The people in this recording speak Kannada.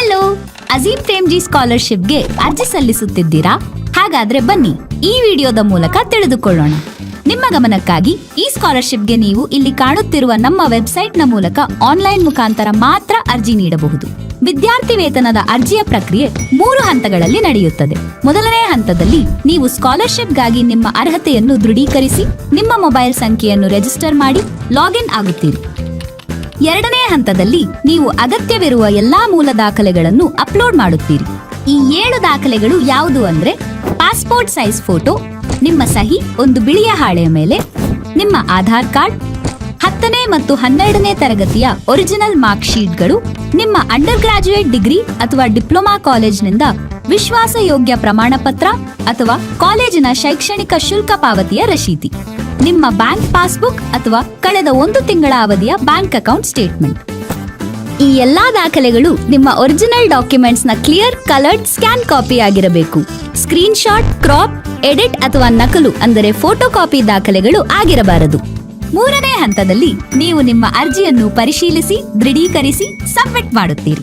ಹಲೋ, ಅಜೀಂ ಪ್ರೇಮ್ಜಿ ಸ್ಕಾಲರ್ಶಿಪ್ಗೆ ಅರ್ಜಿ ಸಲ್ಲಿಸುತ್ತಿದ್ದೀರಾ? ಹಾಗಾದ್ರೆ ಬನ್ನಿ ಈ ವಿಡಿಯೋದ ಮೂಲಕ ತಿಳಿದುಕೊಳ್ಳೋಣ. ನಿಮ್ಮ ಗಮನಕ್ಕಾಗಿ ಈ ಸ್ಕಾಲರ್ಶಿಪ್ಗೆ ನೀವು ಇಲ್ಲಿ ಕಾಣುತ್ತಿರುವ ನಮ್ಮ ವೆಬ್ಸೈಟ್ನ ಮೂಲಕ ಆನ್ಲೈನ್ ಮುಖಾಂತರ ಮಾತ್ರ ಅರ್ಜಿ ನೀಡಬಹುದು. ವಿದ್ಯಾರ್ಥಿ ವೇತನದ ಅರ್ಜಿಯ ಪ್ರಕ್ರಿಯೆ 3 ಹಂತಗಳಲ್ಲಿ ನಡೆಯುತ್ತದೆ. ಮೊದಲನೇ ಹಂತದಲ್ಲಿ ನೀವು ಸ್ಕಾಲರ್ಶಿಪ್ಗಾಗಿ ನಿಮ್ಮ ಅರ್ಹತೆಯನ್ನು ದೃಢೀಕರಿಸಿ ನಿಮ್ಮ ಮೊಬೈಲ್ ಸಂಖ್ಯೆಯನ್ನು ರಿಜಿಸ್ಟರ್ ಮಾಡಿ ಲಾಗಿನ್ ಆಗುತ್ತೀರಿ. ಎರಡನೇ ಹಂತದಲ್ಲಿ ನೀವು ಅಗತ್ಯವಿರುವ ಎಲ್ಲಾ ಮೂಲ ದಾಖಲೆಗಳನ್ನು ಅಪ್ಲೋಡ್ ಮಾಡುತ್ತೀರಿ. ಈ 7 ದಾಖಲೆಗಳು ಯಾವುದು ಅಂದ್ರೆ ಪಾಸ್ಪೋರ್ಟ್ ಸೈಜ್ ಫೋಟೋ, ನಿಮ್ಮ ಸಹಿ ಒಂದು ಬಿಳಿಯ ಹಾಳೆಯ ಮೇಲೆ, ನಿಮ್ಮ ಆಧಾರ್ ಕಾರ್ಡ್, 10ನೇ ಮತ್ತು 12ನೇ ತರಗತಿಯ ಒರಿಜಿನಲ್ ಮಾರ್ಕ್ ಶೀಟ್ಗಳು, ನಿಮ್ಮ ಅಂಡರ್ ಗ್ರಾಜುಯೇಟ್ ಡಿಗ್ರಿ ಅಥವಾ ಡಿಪ್ಲೊಮಾ ಕಾಲೇಜಿನಿಂದ ವಿಶ್ವಾಸಯೋಗ್ಯ ಪ್ರಮಾಣ ಪತ್ರ ಅಥವಾ ಕಾಲೇಜಿನ ಶೈಕ್ಷಣಿಕ ಶುಲ್ಕ ಪಾವತಿಯ ರಶೀತಿ, ನಿಮ್ಮ ಬ್ಯಾಂಕ್ ಪಾಸ್ಬುಕ್ ಅಥವಾ ಕಳೆದ 1 ತಿಂಗಳ ಅವಧಿಯ ಬ್ಯಾಂಕ್ ಅಕೌಂಟ್ ಸ್ಟೇಟ್ಮೆಂಟ್. ಈ ಎಲ್ಲಾ ದಾಖಲೆಗಳು ನಿಮ್ಮ ಒರಿಜಿನಲ್ ಡಾಕ್ಯುಮೆಂಟ್ಸ್ ನ ಕ್ಲಿಯರ್ ಕಲರ್ಡ್ ಸ್ಕ್ಯಾನ್ ಕಾಪಿ ಆಗಿರಬೇಕು. ಸ್ಕ್ರೀನ್ ಶಾಟ್, ಕ್ರಾಪ್, ಎಡಿಟ್ ಅಥವಾ ನಕಲು ಅಂದರೆ ಫೋಟೋ ಕಾಪಿ ದಾಖಲೆಗಳು ಆಗಿರಬಾರದು. ಮೂರನೇ ಹಂತದಲ್ಲಿ ನೀವು ನಿಮ್ಮ ಅರ್ಜಿಯನ್ನು ಪರಿಶೀಲಿಸಿ ದೃಢೀಕರಿಸಿ ಸಬ್ಮಿಟ್ ಮಾಡುತ್ತೀರಿ.